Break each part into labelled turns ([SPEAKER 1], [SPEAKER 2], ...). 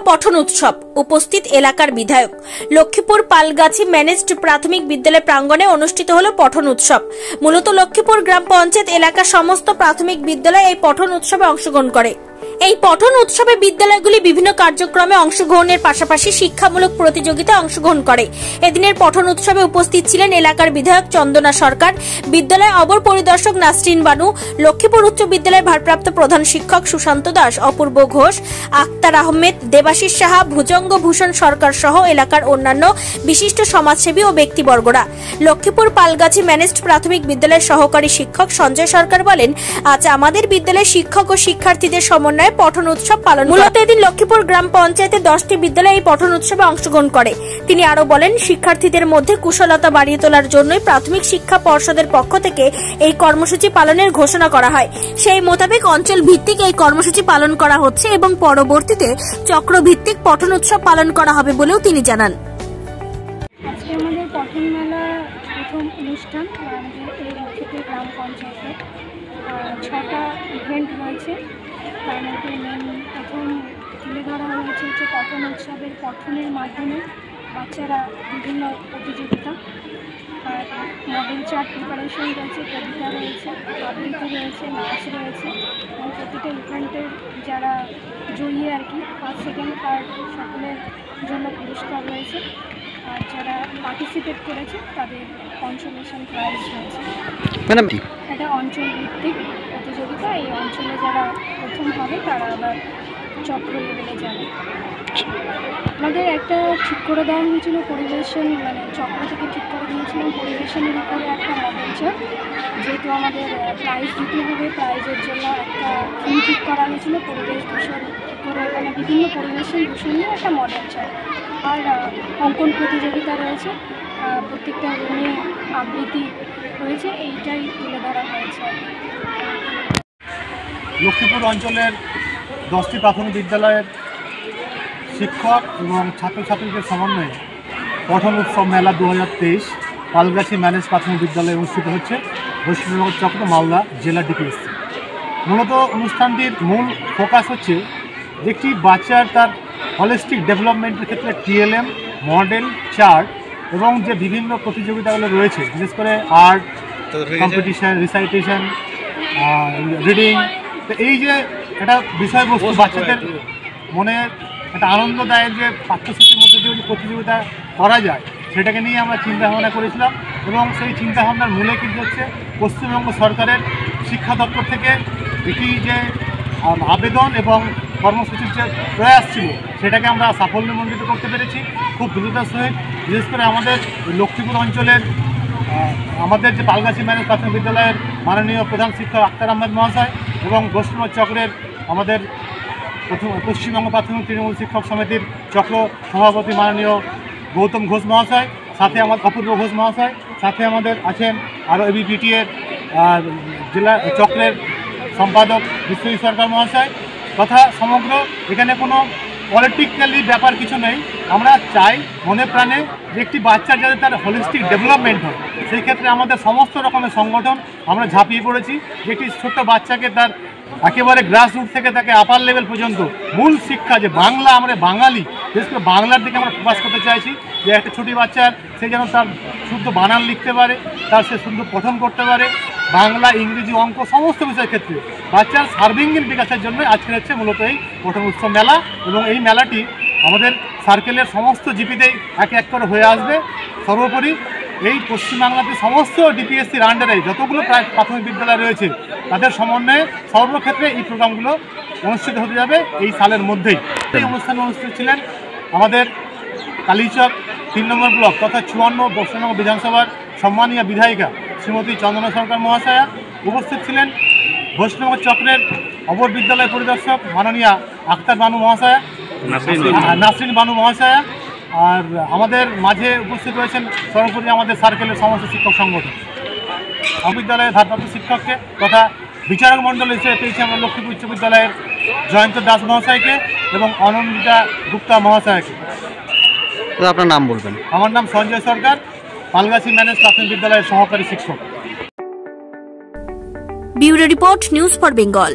[SPEAKER 1] পঠন উৎসব, উপস্থিত এলাকার বিধায়ক। লক্ষ্মীপুর পালগাছি ম্যানেজড প্রাথমিক বিদ্যালয় প্রাঙ্গণে অনুষ্ঠিত হলো পঠন উৎসব। মূলত লক্ষ্মীপুর গ্রাম পঞ্চায়েত এলাকার সমস্ত প্রাথমিক বিদ্যালয় এই পঠন উৎসবে অংশগ্রহণ করে। এই পঠন উৎসবে বিদ্যালয়গুলি বিভিন্ন কার্যক্রমে অংশগ্রহণের পাশাপাশি শিক্ষামূলক প্রতিযোগিতায় অংশগ্রহণ করে। এদিনের পঠন উৎসবে উপস্থিত ছিলেন এলাকার বিধায়ক চন্দনা সরকার, বিদ্যালয় অবর পরিদর্শক নাসরিন বানু, লক্ষ্মীপুর উচ্চ বিদ্যালয়ের ভারপ্রাপ্ত প্রধান শিক্ষক সুশান্ত দাস, অপূর্ব ঘোষ, আক্তার আহমেদ, দেবাশিস সাহা, ভুজঙ্গ ভূষণ সরকার সহ এলাকার অন্যান্য বিশিষ্ট সমাজসেবী ও ব্যক্তিবর্গরা। লক্ষ্মীপুর পালগাছি ম্যানেজড প্রাথমিক বিদ্যালয়ের সহকারী শিক্ষক সঞ্জয় সরকার বলেন, আজ আমাদের বিদ্যালয়ের শিক্ষক ও শিক্ষার্থীদের সমন্বয়ে পঠন উৎসব পালন। মূলত এদিন লক্ষ্মীপুর গ্রাম পঞ্চায়েতের 10টি বিদ্যালয় এই পঠন উৎসবে অংশগ্রহণ করে। তিনি আরো বলেন, শিক্ষার্থীদের মধ্যে কুশলতা বাড়িয়ে তোলার জন্যই প্রাথমিক শিক্ষা পর্ষদের পক্ষ থেকে এই কর্মসূচি পালনের ঘোষণা করা হয়। সেই মোতাবেক অঞ্চল ভিত্তিক এই কর্মসূচি পালন করা হচ্ছে এবং পরবর্তীতে চক্রভিত্তিক পঠন উৎসব পালন করা হবে বলেও তিনি জানান।
[SPEAKER 2] আজকে আমাদের পঠন মেলা প্রথম অনুষ্ঠান আমাদের এই লক্ষ্মীপুর গ্রাম পঞ্চায়েতে 6টা ইভেন্ট রয়েছে। তার মধ্যে প্রথম তুলে ধরা হয়েছে পঠন উৎসবের পঠনের মাধ্যমে বাচ্চারা বিভিন্ন প্রতিযোগিতা, আর মডেল চার্ট প্রিপারেশন রয়েছে, কবিতা রয়েছে, আবৃত্তি রয়েছে, নাচ রয়েছে এবং প্রতিটা ইভেন্টের যারা জয়ী আর কি ফার্স্ট সেকেন্ড থার্ড সকলের জন্য পুরস্কার রয়েছে। আর যারা পার্টিসিপেট করেছে তাদের কনসোলেশন প্রাইজ রয়েছে। এটা অঞ্চল ভিত্তিক প্রতিযোগিতা। এই অঞ্চলে যারা প্রথম হবে তারা আবার চক্র লেভেলে যাবে। আমাদের একটা ঠিক করে দেওয়া হয়েছিল পরিবেশন, মানে চক্র থেকে ঠিক করে দিয়েছিলাম পরিবেশনের উপরে একটা মডেল চার্ট। যেহেতু আমাদের প্রাইজ দিতে হবে, প্রাইজের জন্য একটা থিম ঠিক করা হয়েছিল পরিবেশ দূষণ করে, মানে বিভিন্ন পরিবেশন দূষণ নিয়ে একটা মডেল চার্ট। আর অঙ্কন প্রতিযোগিতা রয়েছে, প্রত্যেকটা রুমে আবৃত্তি রয়েছে, এইটাই তুলে ধরা হয়েছে।
[SPEAKER 3] লক্ষ্মীপুর অঞ্চলের 10টি প্রাথমিক বিদ্যালয়ের শিক্ষক এবং ছাত্রছাত্রীদের সমন্বয়ে পঠন উৎসব মেলা 2023 পালগাছি ম্যানেজ প্রাথমিক বিদ্যালয়ে অনুষ্ঠিত হচ্ছে বৈষ্ণবনগর চক্র, মালদা জেলা ডিপিএসসি। মূলত অনুষ্ঠানটির মূল ফোকাস হচ্ছে যে একটি বাচ্চার তার হলিস্টিক ডেভেলপমেন্টের ক্ষেত্রে টিএলএম, মডেল চার্ট এবং যে বিভিন্ন প্রতিযোগিতাগুলো রয়েছে, বিশেষ করে আর্ট কম্পিটিশান, রিসাইটেশন, রিডিং, তো এই যে একটা বিষয়বস্তু বাচ্চাদের মনে একটা আনন্দদায়ক যে পাঠ্যসূচির মধ্যে দিয়ে প্রতিযোগিতা করা যায়, সেটাকে নিয়ে আমরা চিন্তাভাবনা করেছিলাম। এবং সেই চিন্তাভাবনার মূলে কিন্তু হচ্ছে পশ্চিমবঙ্গ সরকারের শিক্ষা দপ্তর থেকে এটি যে আবেদন এবং কর্মসূচির যে প্রয়াস ছিল, সেটাকে আমরা সাফল্যমণ্ডিত করতে পেরেছি খুব দ্রুততার সহিত। বিশেষ করে আমাদের লক্ষ্মীপুর অঞ্চলের আমাদের যে পালগাছি ম্যানেজ প্রাথমিক বিদ্যালয়ের মাননীয় প্রধান শিক্ষক আক্তার আহমেদ মহাশয় এবং বৈষ্ণব চক্রের আমাদের পশ্চিমবঙ্গ প্রাথমিক তৃণমূল শিক্ষক সমিতির চক্র সভাপতি মাননীয় গৌতম ঘোষ মহাশয়, সাথে আমাদের অপূর্ব ঘোষ মহাশয়, সাথে আমাদের আছেন আরও এবিপিটিএর জেলা চক্রের সম্পাদক বিশ্বজিৎ সরকার মহাশয়, তথা সমগ্র এখানে কোনো পলিটিক্যালি ব্যাপার কিছু নেই। আমরা চাই মনে প্রাণে যে একটি বাচ্চার যাতে তার হোলিস্টিক ডেভেলপমেন্ট হয়, সেই ক্ষেত্রে আমাদের সমস্ত রকমের সংগঠন আমরা ঝাঁপিয়ে পড়েছি যে একটি ছোট্ট বাচ্চাকে তার একেবারে গ্রাসরুট থেকে তাকে আপার লেভেল পর্যন্ত মূল শিক্ষা যে বাংলা, আমরা বাঙালি, বিশেষ করে বাংলার দিকে আমরা ফোকাস করতে চাইছি। যে একটা ছোটি বাচ্চার সে যেন তার শুদ্ধ বানান লিখতে পারে, তার সে শুদ্ধ পঠন করতে পারে, বাংলা, ইংরেজি, অঙ্ক সমস্ত বিষয়ের ক্ষেত্রে বাচ্চার সার্বিঙ্গীন বিকাশের জন্য আজকের হচ্ছে মূলত এই পঠন উৎসব মেলা। এবং এই মেলাটি আমাদের সার্কেলের সমস্ত জিপিতেই এক এক করে হয়ে আসবে। সর্বোপরি এই পশ্চিমবাংলাতে সমস্ত ডিপিএসসির আন্ডারে যতগুলো প্রাথমিক বিদ্যালয় রয়েছে তাদের সমন্বয়ে সর্বক্ষেত্রে এই প্রোগ্রামগুলো অনুষ্ঠিত হতে যাবে এই সালের মধ্যেই। এই অনুষ্ঠানে অনুষ্ঠিত ছিলেন আমাদের কালীচক 3 নম্বর ব্লক তথা 54 বৈষ্ণবনগর বিধানসভার সম্মানীয় বিধায়িকা শ্রীমতী চন্দনা সরকার মহাশয়া। উপস্থিত ছিলেন বৈষ্ণবনগর চক্রের অবর বিদ্যালয় পরিদর্শক মাননীয়া আক্তার বানু মহাশয়া, নাসরিন বানু মহাশয়া। আর আমাদের মাঝে উপস্থিত রয়েছেন সর্বোপরি আমাদের সার্কেলের সমস্ত শিক্ষক সংগঠন। বিদ্যালয়ের ভারপ্রাপ্ত শিক্ষককে তথা বিচারক মণ্ডল হিসেবে পেয়েছি আমরা লক্ষ্মীপুর উচ্চ বিদ্যালয়ের জয়ন্ত দাস মহাশয়কে এবং অনন্দিতা গুপ্তা মহাশয়কে।
[SPEAKER 4] আপনার নাম বলবেন?
[SPEAKER 3] আমার নাম সঞ্জয় সরকার, পালগাছি ম্যানেজ প্রাথমিক বিদ্যালয়ের সহকারী শিক্ষক।
[SPEAKER 1] Bureau report, news for Bengal.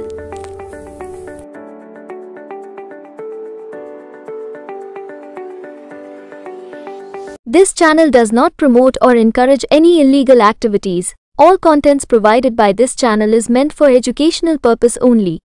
[SPEAKER 5] This channel does not promote or encourage any illegal activities. All contents provided by this channel is meant for educational purpose only.